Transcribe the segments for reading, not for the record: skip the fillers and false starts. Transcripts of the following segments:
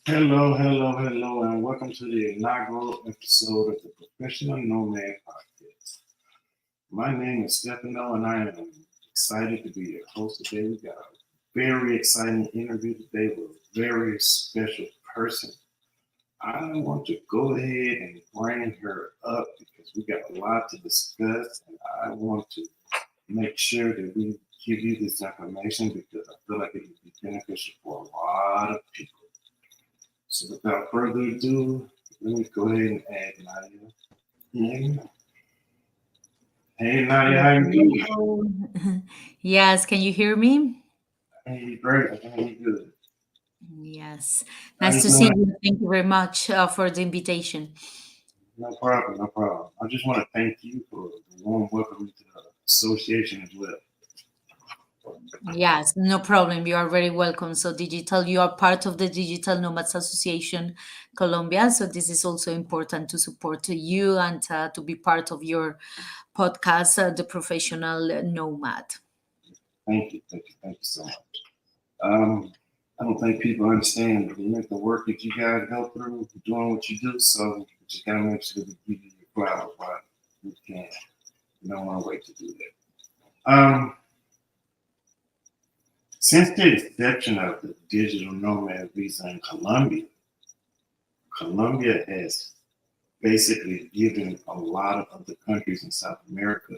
Hello, and welcome to the inaugural episode of the Professional Nomad Podcast. My name is Stefano, and I am excited to be your host today. We got a very exciting interview today with a very special person. I want to go ahead and bring her up because we got a lot to discuss, and I want to make sure that we give you this information because I feel like it would be beneficial for a lot of people. So without further ado, let me go ahead and add Nadia. Hey Nadia, how you doing? Yes, can you hear me? Hey, great. I can hear you good. Yes, How nice you to see doing? you. Thank you very much for the invitation. No problem. I just want to thank you for the warm welcome to the association as well. Yes, no problem. You are very welcome. So, you are part of the Digital Nomads Association Colombia. So, this is also important to support you and to be part of your podcast, The Professional Nomad. Thank you so much. Um, I don't think people understand the work that you guys go through, doing what you do. So we just gotta make sure that we give you your flowers while we can. We don't want to wait to do that. Since the inception of the digital nomad visa in Colombia, Colombia has basically given a lot of other countries in South America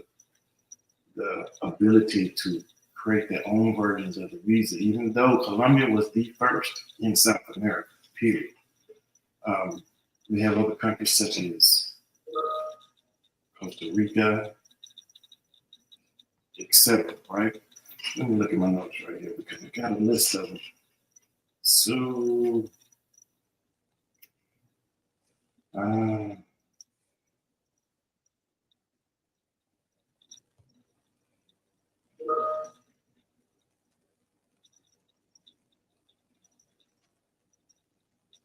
the ability to create their own versions of the visa, even though Colombia was the first in South America, period. Um, we have other countries such as Costa Rica, etc., right? Let me look at my notes right here because I got a list of them. So, uh,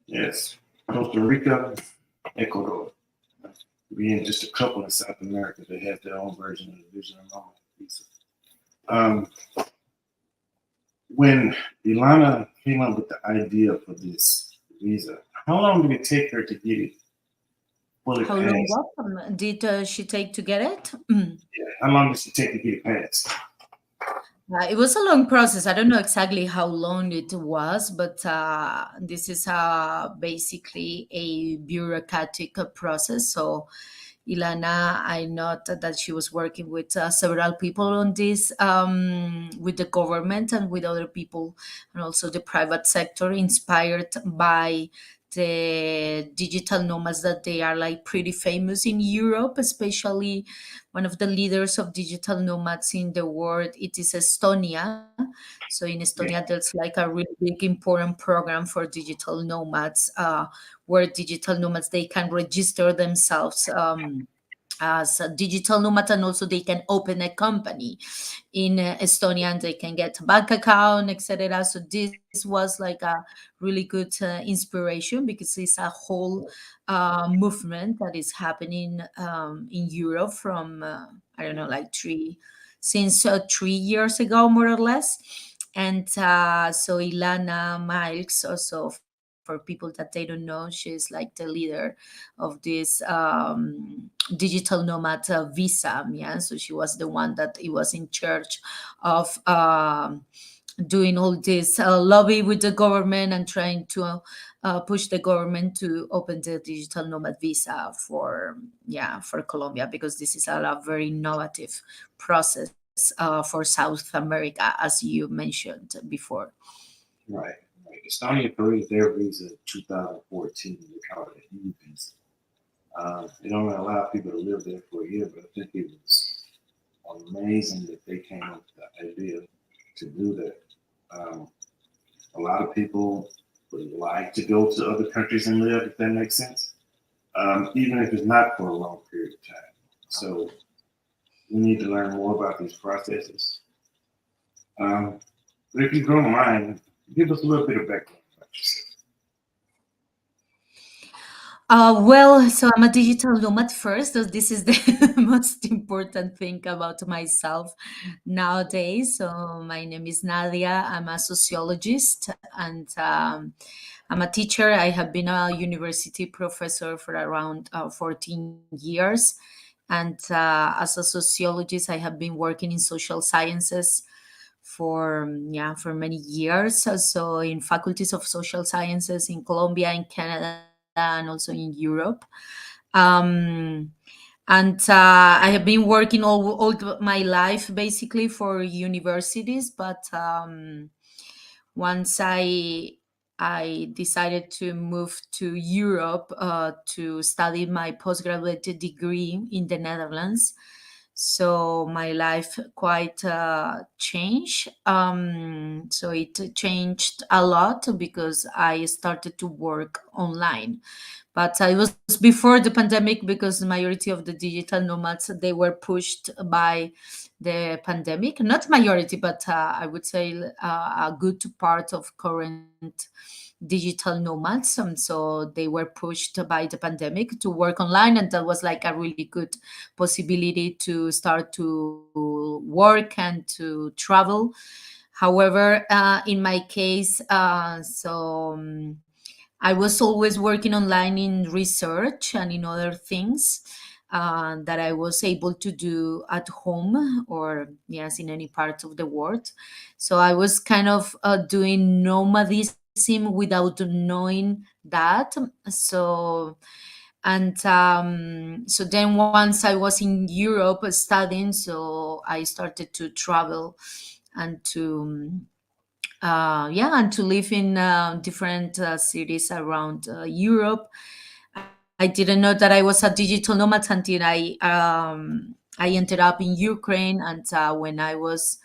yes, Costa Rica, Ecuador, being just a couple in South America that have their own version of the digital nomad visa. Um, when Ilana came up with the idea for this visa, how long did it take her to get it fully How long passed? what did she take to get it? Yeah, how long did it take to get it passed? It was a long process. I don't know exactly how long it was, but this is basically a bureaucratic process. So, Ilana, I know that she was working with several people on this, with the government and with other people, and also the private sector, inspired by the digital nomads that they are like pretty famous in Europe, especially one of the leaders of digital nomads in the world. It is Estonia. So in Estonia, Yeah, there's like a really big important program for digital nomads, where digital nomads they can register themselves. As a digital nomad, and also they can open a company in Estonia and they can get a bank account, etc. So this was like a really good inspiration because it's a whole movement that is happening in Europe from I don't know, like since 3 years ago, more or less. And so Ilana Miles, also for people that they don't know, she's like the leader of this digital nomad visa. Yeah, so she was the one that it was in charge of doing all this lobby with the government and trying to push the government to open the digital nomad visa for, yeah, for Colombia, because this is a very innovative process for South America, as you mentioned before. Right. Right. Estonia created their visa in 2014. They call it an E visa. It only allowed people to live there for a year, but I think it was amazing that they came up with the idea to do that. Um, a lot of people would like to go to other countries and live, if that makes sense, even if it's not for a long period of time. So we need to learn more about these processes. Um, but if you don't mind, give us a little bit of background about yourself. Well, so I'm a digital nomad first, so this is the most important thing about myself nowadays. So my name is Nadia. I'm a sociologist, and I'm a teacher. I have been a university professor for around 14 years. And as a sociologist, I have been working in social sciences for, yeah, for many years. So in faculties of social sciences in Colombia, in Canada, and also in Europe. Um, and I have been working all my life basically for universities, but once I decided to move to Europe to study my postgraduate degree in the Netherlands. So my life quite changed. So it changed a lot because I started to work online. But it was before the pandemic, because the majority of the digital nomads, they were pushed by the pandemic. Not majority, but I would say a good part of current digital nomads. So they were pushed by the pandemic to work online, and that was like a really good possibility to start to work and to travel. However, in my case, I was always working online in research and in other things that I was able to do at home, or, yes, in any part of the world. So I was kind of doing nomadism without knowing that. So, and so then once I was in Europe studying, so I started to travel and to yeah, and to live in different cities around Europe. I didn't know that I was a digital nomad until I ended up in Ukraine, and when I was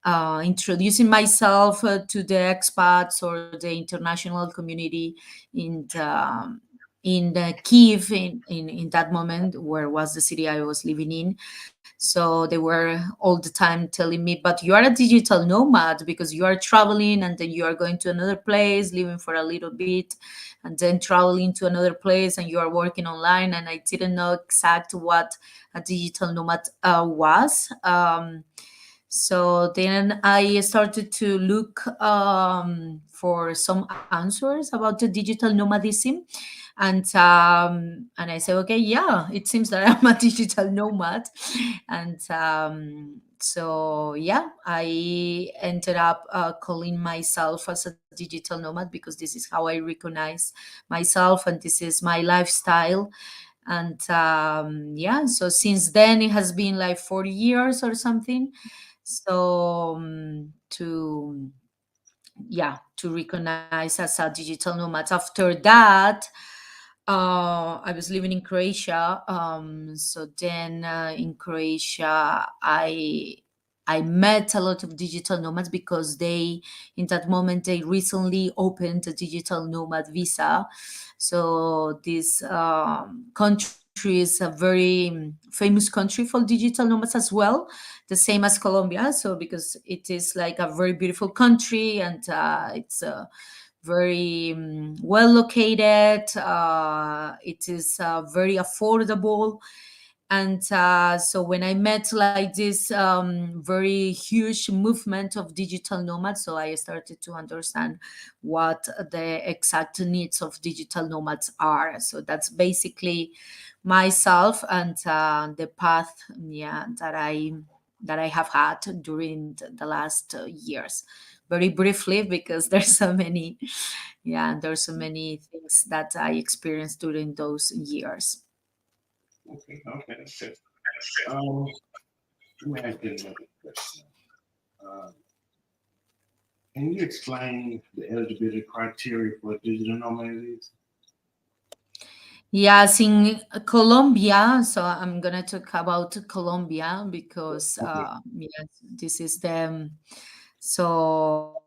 introducing myself to the expats or the international community in Kiev in that moment, where was the city I was living in. So they were all the time telling me, but you are a digital nomad because you are traveling and then you are going to another place, living for a little bit, and then traveling to another place and you are working online. And I didn't know exactly what a digital nomad was. So then I started to look for some answers about the digital nomadism, and I said, okay, yeah, it seems that I'm a digital nomad, and so yeah, I ended up calling myself as a digital nomad because this is how I recognize myself and this is my lifestyle. And yeah, so since then it has been like 40 years or something. So to, yeah, to recognize as a digital nomad. After that, I was living in Croatia. So then in Croatia, I met a lot of digital nomads because they, in that moment, they recently opened a digital nomad visa. So this country is a very famous country for digital nomads as well, the same as Colombia. So because it is like a very beautiful country, and it's very well located. It is very affordable. And so when I met like this very huge movement of digital nomads, so I started to understand what the exact needs of digital nomads are. So that's basically myself and the path, yeah, that I that I have had during the last years. Very briefly, because there's so many, yeah, there's so many things that I experienced during those years. Okay, okay, that's good. Um, Let me ask you another question. Um, can you explain the eligibility criteria for digital nomads? Yes, in Colombia, so I'm gonna talk about Colombia because Okay. yes, this is the so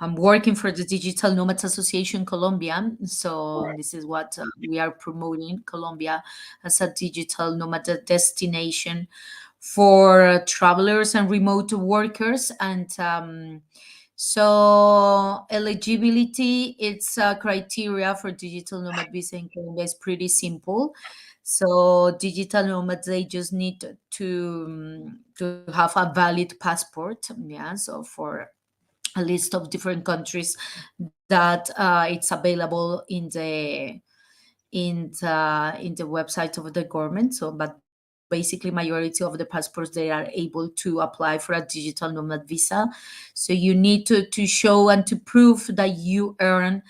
I'm working for the Digital Nomads Association Colombia. So Right. this is what we are promoting Colombia as a digital nomad destination for travelers and remote workers. And so eligibility, its criteria for digital nomad visa in Colombia is pretty simple. So digital nomads, they just need to have a valid passport. Yeah, so for a list of different countries that it's available in the website of the government. So, but basically, majority of the passports they are able to apply for a digital nomad visa. So you need to show and to prove that you earn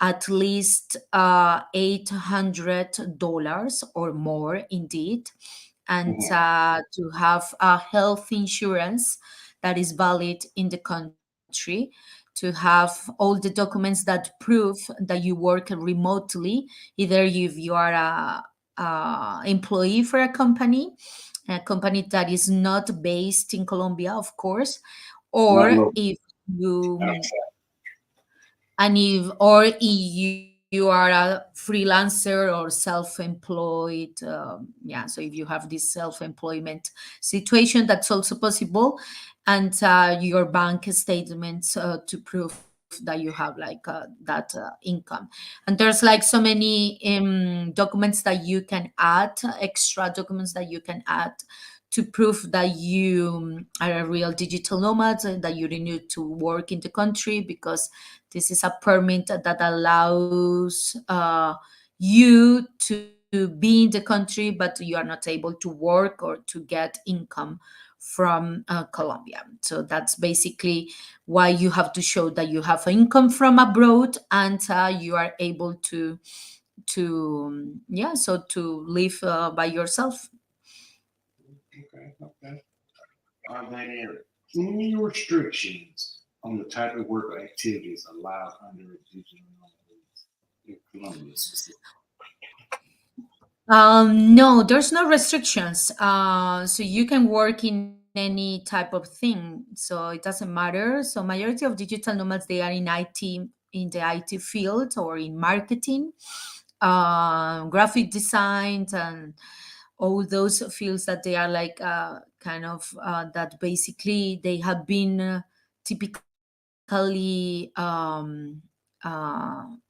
at least $800 or more, indeed, and Mhm. to have a health insurance that is valid in the country, to have all the documents that prove that you work remotely, either if you are a employee for a company that is not based in Colombia, of course, Not or local. if you or if you are a freelancer or self-employed, yeah, so if you have this self-employment situation, that's also possible. And your bank statements to prove that you have like that income. And there's like so many documents that you can add, extra documents that you can add to prove that you are a real digital nomad and that you need to work in the country, because this is a permit that allows you to be in the country, but you are not able to work or to get income from Colombia. So that's basically why you have to show that you have income from abroad, and you are able to yeah, so to live by yourself. Okay, okay. Are there any restrictions on the type of work or activities allowed under digital nomads in Colombia specifically? No, there's no restrictions. So you can work in any type of thing. So it doesn't matter. So majority of digital nomads, they are in IT, in the IT field or in marketing, graphic design, and all those fields that they are like kind of that basically they have been typically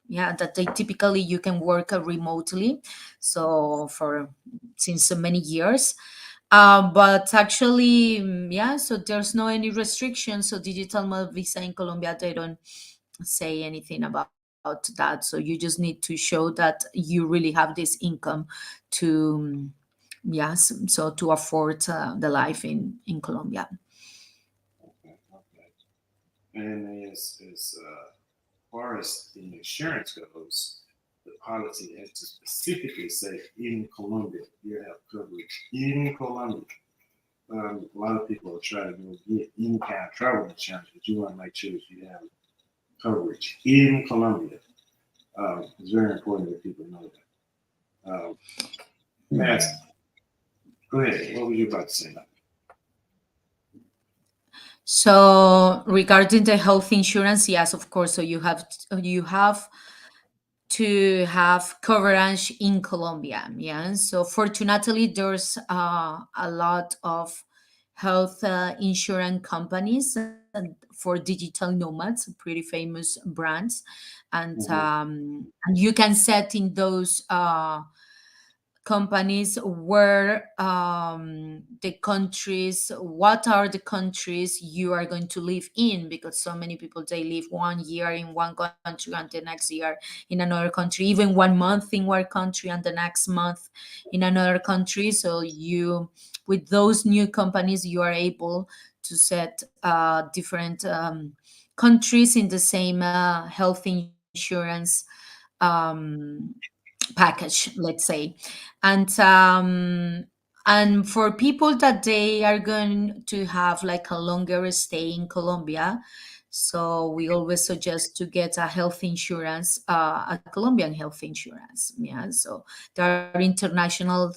yeah, that they typically you can work remotely, so for since so many years. But actually, yeah, so there's no any restrictions. So digital mode visa in Colombia, they don't say anything about that. So you just need to show that you really have this income to yes, so to afford the life in Colombia. Okay, okay. And as far as the insurance goes, the policy has to specifically say in Colombia you have coverage in Colombia. A lot of people are trying to get any kind of travel insurance, but you want to make sure that you have coverage in Colombia. It's very important that people know that. Matt, go ahead. What were you about to say now? So regarding the health insurance, yes, of course. So you have to have coverage in Colombia. Yeah. So fortunately, there's a lot of health insurance companies for digital nomads, pretty famous brands, and Mm-hmm. you can set in those companies where the countries, what are the countries you are going to live in, because so many people they live 1 year in one country and the next year in another country, even 1 month in one country and the next month in another country. So you, with those new companies, you are able to set different countries in the same health insurance um, package, let's say. And um and for people that they are going to have like a longer stay in Colombia, so we always suggest to get a health insurance, a Colombian health insurance. Yeah, so there are international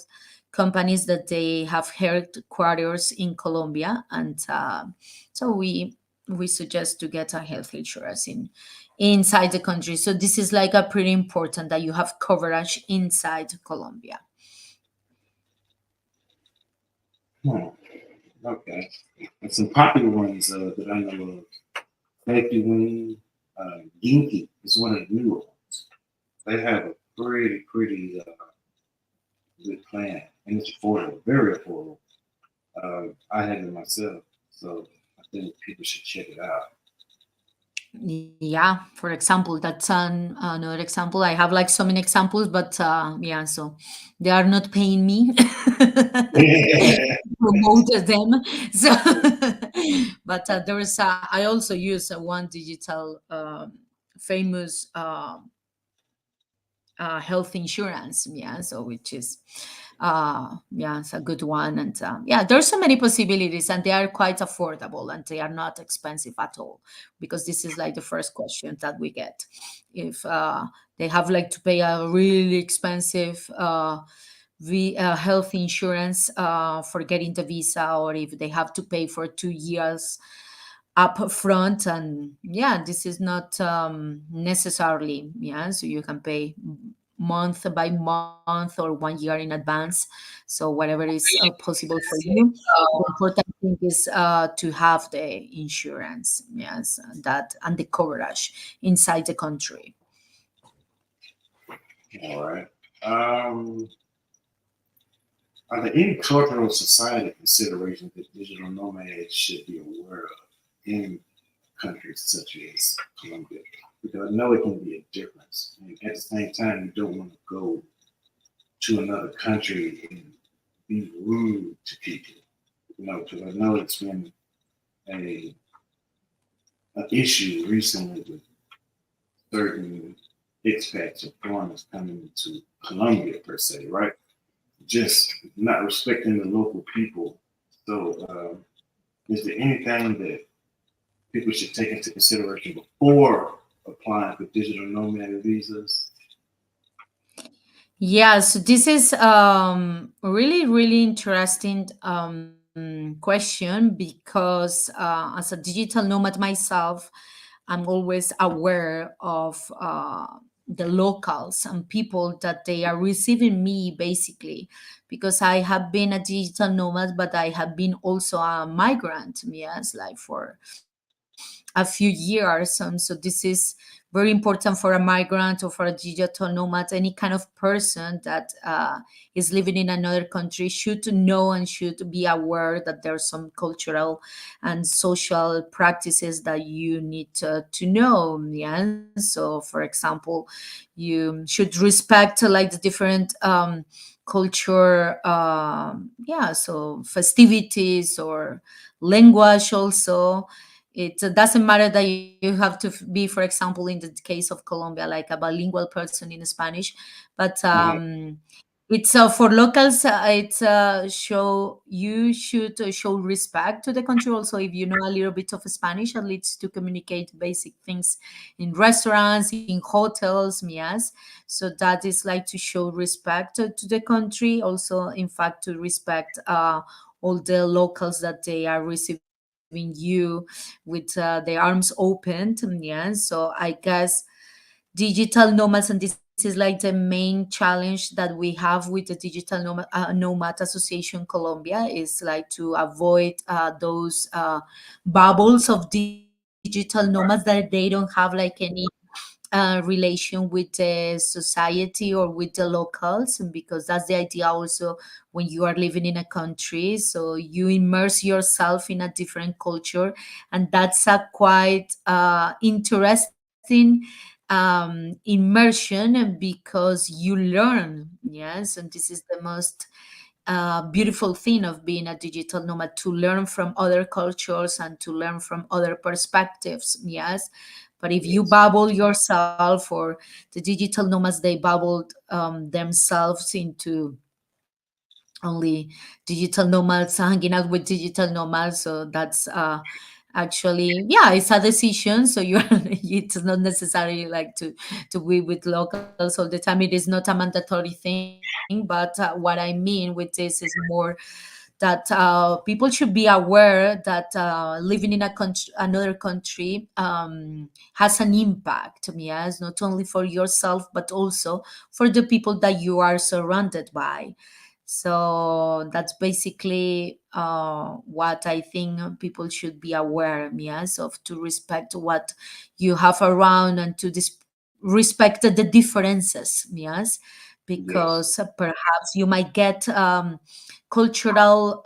companies that they have headquarters in Colombia, and so we suggest to get a health insurance in inside the country. So this is like a pretty important that you have coverage inside Colombia. Hmm. Okay. And some popular ones that I know of, Safety Wing, Ginky is one of the newer ones. They have a pretty good plan, and it's affordable, very affordable. I have it myself, so I think people should check it out. Yeah, for example, that's another example. I have like so many examples, but yeah, so they are not paying me to promote them. So, but there is, I also use one digital famous health insurance. Yeah, so which is yeah, it's a good one. And yeah, there's so many possibilities, and they are quite affordable, and they are not expensive at all, because this is like the first question that we get. If they have like to pay a really expensive health insurance for getting the visa, or if they have to pay for 2 years up front. And yeah, this is not necessarily, yeah, so you can pay month by month or 1 year in advance, so whatever is possible for you. The important thing is to have the insurance, yes, that and the coverage inside the country. All right. Are there any cultural society considerations that digital nomads should be aware of in countries such as Colombia? Because I know it can be a difference. And at the same time, you don't want to go to another country and be rude to people. You know, because I know it's been a an issue recently with certain expats or foreigners coming to Colombia per se, right? Just not respecting the local people. So, is there anything that people should take into consideration before applying for digital nomad visas? Yeah, so this is really interesting question, because as a digital nomad myself, I'm always aware of the locals and people that they are receiving me, basically, because I have been a digital nomad, but I have been also a migrant, yes, like for a few years. And so this is very important for a migrant or for a digital nomad. Any kind of person that is living in another country should know and should be aware that there are some cultural and social practices that you need to know. Yeah. So, for example, you should respect like the different culture, yeah, so festivities or language also. It doesn't matter that you have to be, for example, in the case of Colombia, like a bilingual person in Spanish, but Mhm. it's for locals. It's show you should show respect to the country. Also, if you know a little bit of Spanish, at least to communicate basic things in restaurants, in hotels, yes. So that is like to show respect to the country. Also, in fact, to respect all the locals that they are receiving you with the arms opened. Yeah. So I guess digital nomads, and this is like the main challenge that we have with the Digital Nomad Association Colombia, is like to avoid those bubbles of digital nomads, that they don't have like any relation with the society or with the locals, because that's the idea also when you are living in a country. So you immerse yourself in a different culture, and that's a quite interesting immersion, because you learn. Yes, and this is the most beautiful thing of being a digital nomad, to learn from other cultures and to learn from other perspectives. Yes, but if you Yes. bubble yourself, or the digital nomads, they bubbled themselves into only digital nomads, hanging out with digital nomads. So that's actually, yeah, it's a decision. So you're it's not necessarily like to be with locals all the time. It is not a mandatory thing, but what I mean with this is more that people should be aware that living in another country has an impact. Yes, not only for yourself but also for the people that you are surrounded by. So that's basically what I think people should be aware, yes, of, to respect what you have around, and to respect the differences, yes, because Yes. perhaps you might get cultural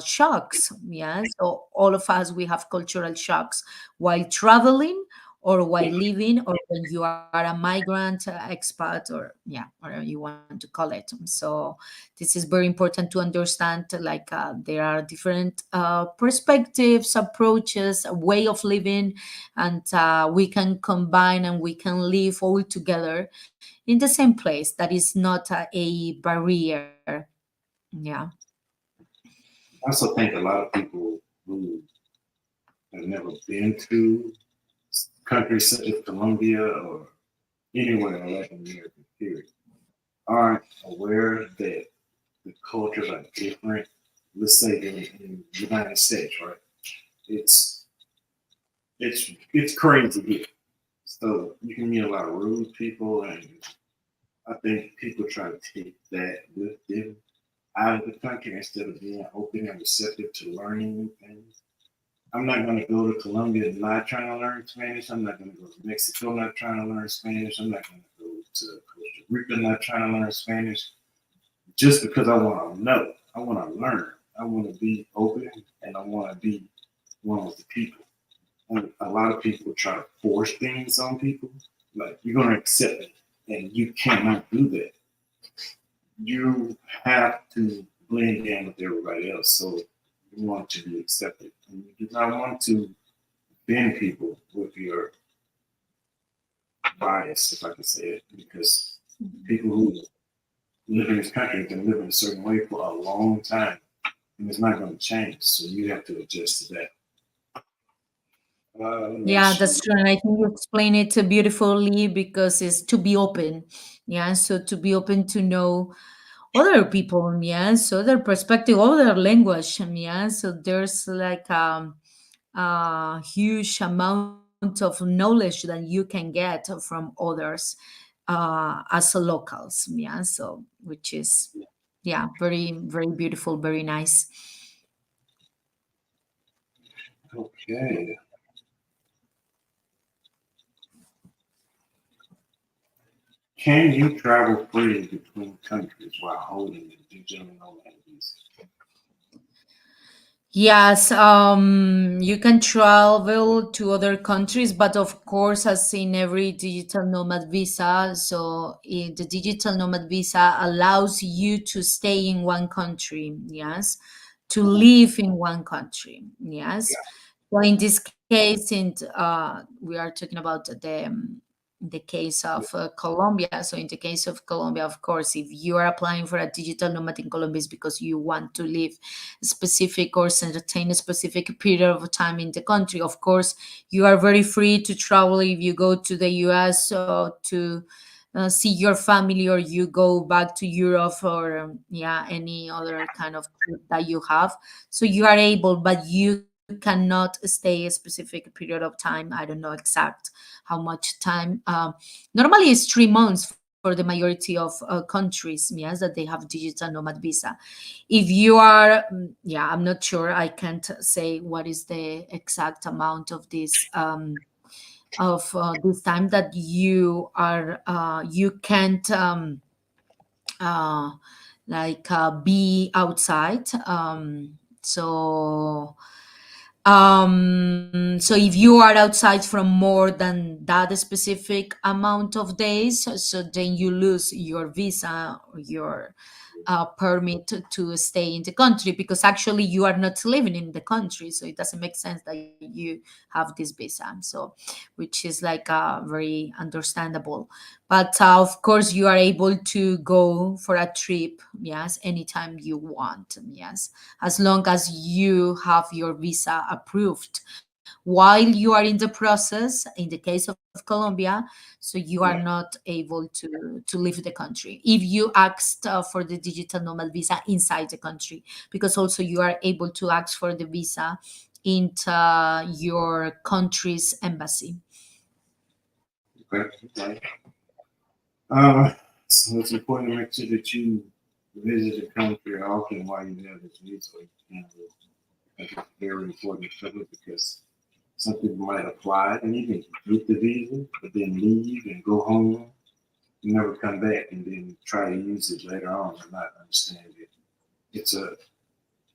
shocks. Yes, so all of us, we have cultural shocks while traveling, or while living, or when you are a migrant, expat, or yeah, whatever you want to call it. So this is very important to understand, like there are different perspectives, approaches, a way of living, and we can combine and we can live all together in the same place. That is not a barrier. Yeah. I also think a lot of people who have never been to countries such as Colombia or anywhere in Latin America, period, aren't aware that the cultures are different. Let's say in the United States, right? It's it's crazy here. So you can meet a lot of rude people, and I think people try to take that with them out of the country instead of being open and receptive to learning new things. I'm not going to go to Colombia not trying to learn Spanish. I'm not going to go to Mexico not trying to learn Spanish. I'm not going to go to Costa Rica not trying to learn Spanish just because I want to know. I want to learn. I want to be open, and I want to be one with the people. And a lot of people try to force things on people. Like, you're going to accept it, and you cannot do that. You have to blend in with everybody else. So you want to be accepted. And you do not want to bend people with your bias, if I can say it, because people who live in this country have been living a certain way for a long time, and it's not going to change. So you have to adjust to that. Let me Yeah, ask you. that's true. And I think you explain it beautifully, because it's to be open. Yeah. So to be open to know other people. Yeah. So their perspective, other language. Yeah. So there's like a huge amount of knowledge that you can get from others as a locals. Yeah. So, which is, yeah, very, very beautiful, very nice. Okay. Can you travel freely between countries while holding the digital nomad visa? Yes, you can travel to other countries, but of course, as in every digital nomad visa, so the digital nomad visa allows you to stay in one country, yes, to Mhm. live in one country, yes. Yeah. So in this case, we are talking about the case of Colombia. So in the case of Colombia, of course, if you are applying for a digital nomad in Colombia, it's because you want to live specific or entertain a specific period of time in the country. Of course, you are very free to travel if you go to the US or to see your family, or you go back to Europe, or yeah, any other kind of trip that you have. So you are able, but you cannot stay a specific period of time. I don't know exact how much time. Normally, it's 3 months for the majority of countries, yes, that they have digital nomad visa. If you are, yeah, I'm not sure. I can't say what is the exact amount of this of this time that you can't uh, be outside. So if you are outside from more than that specific amount of days, so then you lose your visa or your permit to stay in the country, because actually you are not living in the country, so it doesn't make sense that you have this visa. So which is very understandable. But of course you are able to go for a trip, yes, anytime you want, yes, as long as you have your visa approved while you are in the process. In the case of Colombia, so you are Yeah. not able to leave the country if you asked for the digital nomad visa inside the country, because also you are able to ask for the visa into your country's embassy. Okay. Okay. Uh, so it's important to make sure that you visit the country often while you have this visa. You know, I think it's very important to cover because some people might apply and even get the visa, but then leave and go home, and never come back, and then try to use it later on and not understand it. It's a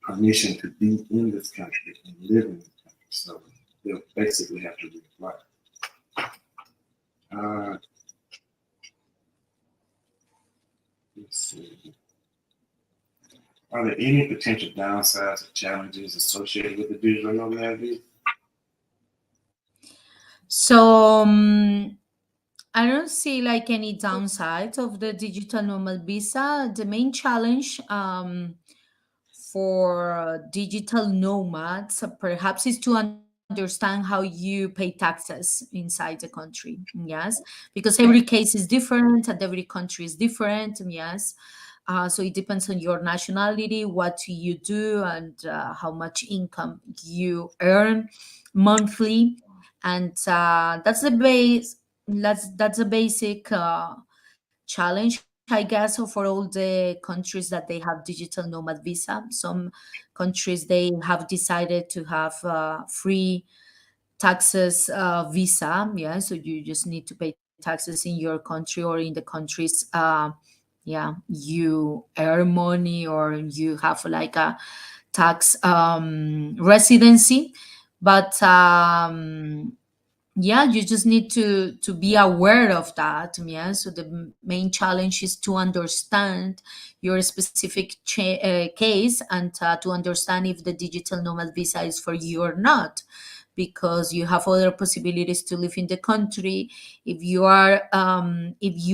permission to be in this country and live in this country. So they'll basically have to reapply. Uh, let's see. Are there any potential downsides or challenges associated with the digital nomad visa? So I don't see any downsides of the digital nomad visa. The main challenge for digital nomads perhaps is to understand how you pay taxes inside the country, yes, because every case is different and every country is different, yes. So it depends on your nationality, what you do, and how much income you earn monthly. And that's the base. That's a basic challenge, I guess, for all the countries that they have digital nomad visa. Some countries they have decided to have free taxes visa. Yeah, so you just need to pay taxes in your country or in the countries yeah you earn money, or you have a tax residency. But yeah, you just need to be aware of that. Yeah, so the main challenge is to understand your specific case, and to understand if the digital nomad visa is for you or not, because you have other possibilities to live in the country. If you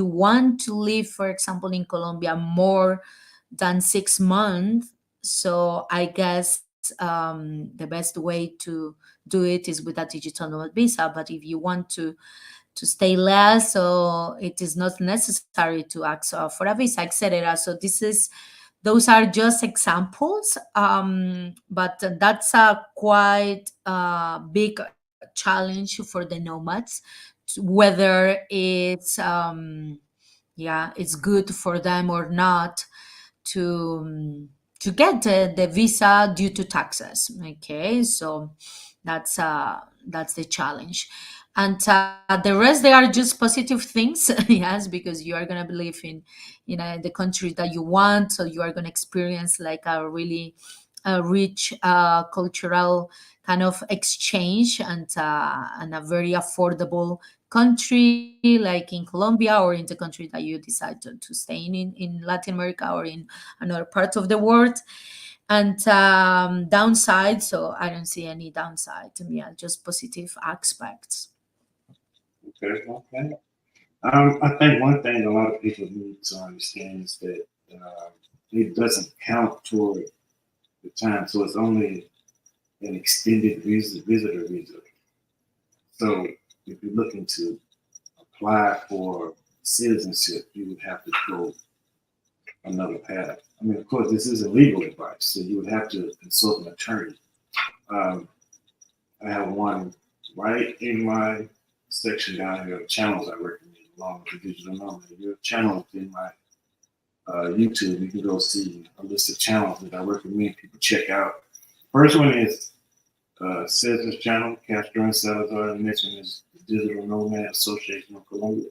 want to live, for example, in Colombia more than 6 months, so I guess the best way to do it is with a digital nomad visa. But if you want to stay less, so it is not necessary to ask for a visa, etc. So those are just examples, but that's a quite big challenge for the nomads, whether it's good for them or not to get the visa due to taxes. Okay, so that's the challenge. And the rest, they are just positive things. Yes, because you are going to live in the country that you want, so you are going to experience a really rich cultural kind of exchange, and a very affordable country like in Colombia, or in the country that you decide to stay in Latin America or in another part of the world. And downside, so I don't see any downside to me, just positive aspects. Okay, okay. I think one thing a lot of people need to understand is that it doesn't count toward the time, so it's only an extended visitor visa. So if you're looking to apply for citizenship, you would have to go another path. I mean, of course, this isn't legal advice, so you would have to consult an attorney. Um, I have one right in my section down here of channels I recommend, along with the digital nomad. Your channels in my YouTube, you can go see a list of channels that I recommend people check out. First one is Cesar's channel, Castro and Salazar. The next one is the Digital Nomad Association of Colombia,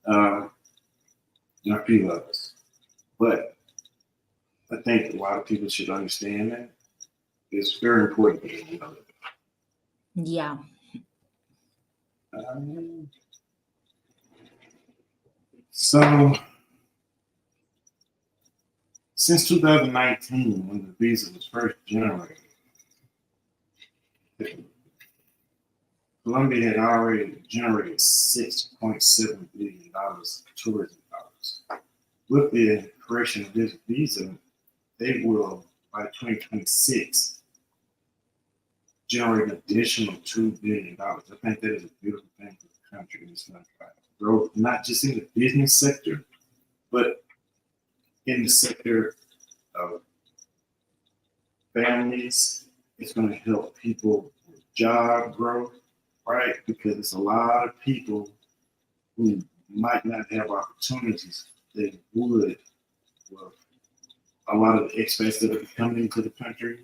uh, and a few others. But I think a lot of people should understand that it's very important for them to know Yeah. that. So since 2019, when the visa was first generated, Colombia had already generated $6.7 billion tourism dollars. With the creation of this visa, they will, by 2026, generate an additional $2 billion. I think that is a beautiful thing for the country. It's going to drive growth, not just in the business sector, but in the sector of families. It's going to help people with job growth, right? Because it's a lot of people who might not have opportunities they would with a lot of the expats that are coming into the country,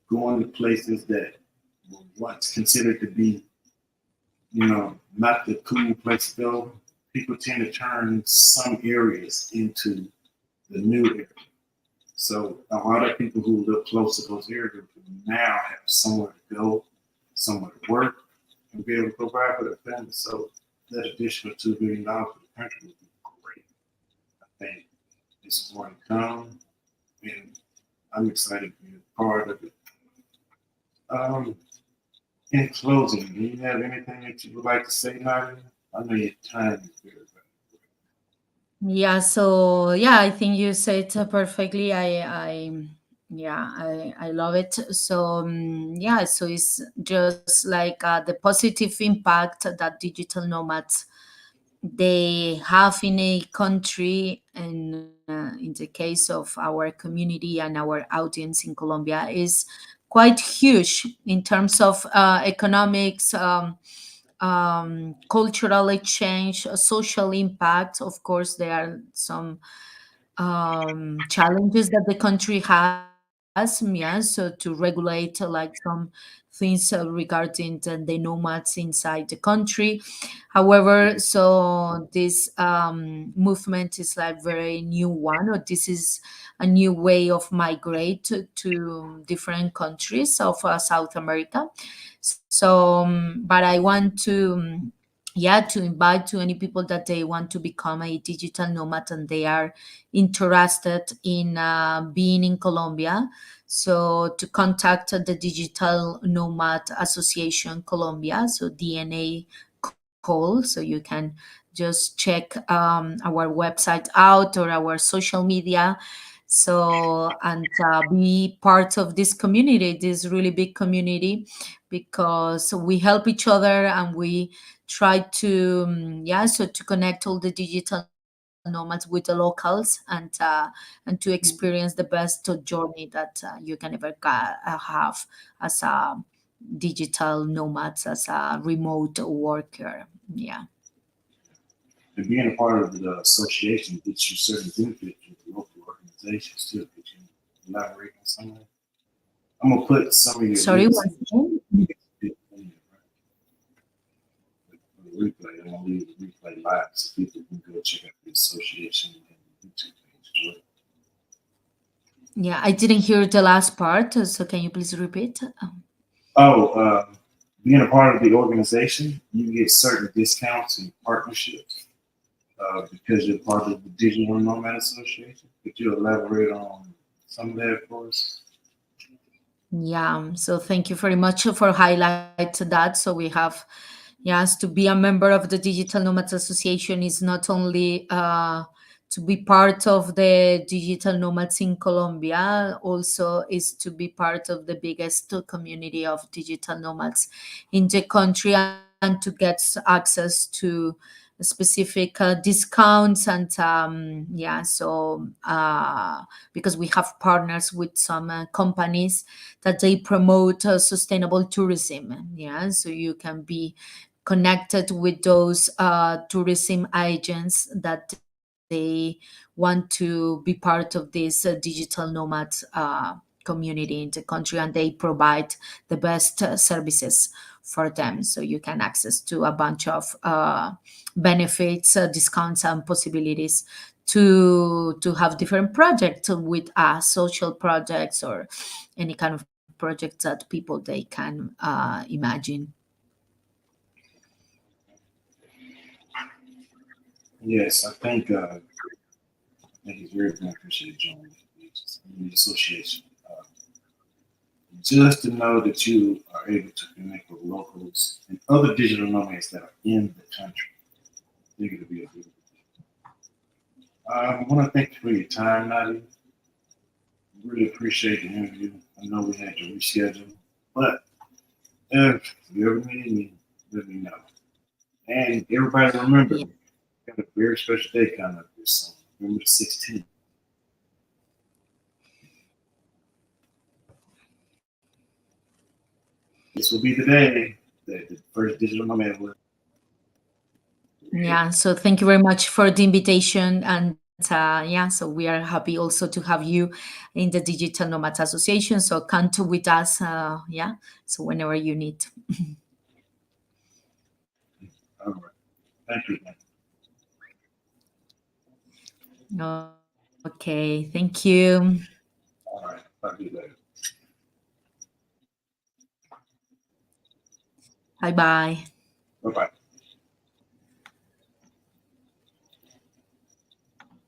going to places that were once considered to be, not the cool place to go. People tend to turn some areas into the new area. So a lot of people who live close to those areas now have somewhere to go, somewhere to work, and be able to provide for their family. So that additional $2 billion for the country would be great. I think it's more to come, and I'm excited to be a part of it. Um, in closing, do you have anything that you would like to say, Nadia? I know your time is very valuable. Yeah, so yeah, I think you said perfectly. Yeah, I love it. So yeah, so it's just like the positive impact that digital nomads they have in a country, and in the case of our community and our audience in Colombia, is quite huge in terms of economics, cultural exchange, social impact. Of course, there are some challenges that the country has, yeah, so to regulate like some things regarding the nomads inside the country. However, so this movement is like very new one, or this is a new way of migrate to different countries of South America. So, but I want to, yeah, to invite to any people that they want to become a digital nomad and they are interested in being in Colombia. So to contact the Digital Nomad Association Colombia, so DNA call, so you can just check our website out or our social media. So and be part of this community, this really big community, because we help each other and we try to yeah, so to connect all the digital nomads with the locals, and to experience the best journey that you can ever have as a digital nomads, as a remote worker. Yeah. And being a part of the association gets you certain benefits with the local organizations too. Could you elaborate on some of that? I'm gonna put some of your Sorry, links once again. in the replay. I'm gonna leave the replay live so people can go check out the association and YouTube page as well. Yeah, I didn't hear the last part, so can you please repeat? Oh, being a part of the organization, you get certain discounts and partnerships because you're part of the Digital Nomad Association. Could you elaborate on some of that for us? Yeah, so thank you very much for highlight that. So we have, yes, to be a member of the Digital Nomads Association is not only to be part of the digital nomads in Colombia, also is to be part of the biggest community of digital nomads in the country, and to get access to specific discounts, and yeah, so because we have partners with some companies that they promote sustainable tourism. Yeah, so you can be connected with those tourism agents that they want to be part of this digital nomads community in the country, and they provide the best services for them. So you can access to a bunch of benefits, discounts, and possibilities to have different projects with us, social projects or any kind of projects that people they can imagine. Yes, I think it's very beneficial to join the association. Just to know that you are able to connect with locals and other digital nomads that are in the country. I think it'll be a beautiful thing. I want to thank you for your time, Nadia. Really appreciate the interview. I know we had to reschedule, but if you ever need me, let me know. And everybody remember, Yeah. we got a very special day coming up this summer, November 16th. This will be the day that the first digital nomad will. Yeah, so thank you very much for the invitation. And yeah, so we are happy also to have you in the Digital Nomads Association. So come to with us, yeah, so whenever you need. All right. Thank you. Okay, thank you. All right. Talk to you later. Bye bye. Bye bye.